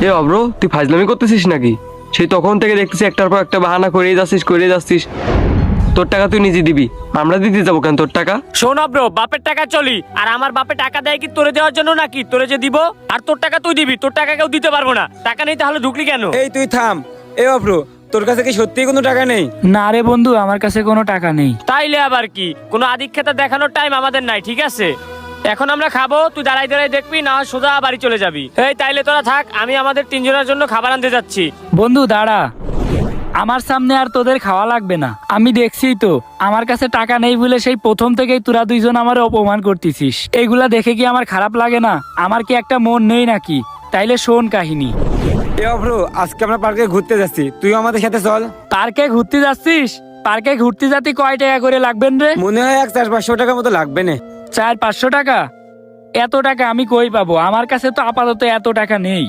এ অব্র, তুই ফাজলামি করতেছিস নাকি? সেই তখন থেকে দেখতেছি একটার পর একটা বাহানা করেই যাচ্ছিস। তোর টাকা তুই নিজে দিবি, আমরা দিতে যাবো কেন তোর টাকা? শোন ব্রো, বাপের টাকা চলি, আর আমার বাপে টাকা দেয় কি তোরে দেওয়ার জন্য নাকি? তোরে যে দিব আর তোর টাকা তুই দিবি, তোর টাকা কেউ দিতে পারবো না। টাকা নেই তাহলে ঢুকলি কেন? এই তুই থাম। এ অব্র, তোর কাছে কি সত্যিই কোনো টাকা নেই? না রে বন্ধু, আমার কাছে কোনো টাকা নেই। তাইলে আবার কি, কোনো আদিক্ষেতা দেখানোর টাইম আমাদের নাই, ঠিক আছে? এখন আমরা খাবো, তুই দাঁড়াই দাঁড়াই দেখবি, না হয় সোজা বাড়ি চলে যাবি। এই তাইলে তোরা থাক, আমি আমাদের তিনজনের জন্য খাবার আনতে যাচ্ছি। বন্ধু দাঁড়া, আমার সামনে আর তোদের খাওয়া লাগবে না। আমি দেখছি তো আমার কাছে টাকা নেই বলে সেই প্রথম থেকেই তোরা দুইজন আমার অপমান করতেছিস। এইগুলা দেখে কি আমার খারাপ লাগে না? আমার কি একটা মন নেই নাকি? তাইলে শোন কাহিনী। এ অব্র, আজকে আমরা পার্কে ঘুরতে যাচ্ছি, তুই আমাদের সাথে চল। পার্কে ঘুরতে যাচ্ছিস? পার্কে ঘুরতে যাতে কয় টাকা করে লাগবেন রে? মনে হয় 400-500 টাকার মতো লাগবে না। 400-500 টাকা? এত টাকা আমি কই পাবো? আমার কাছে তো আপাতত এত টাকা নেই।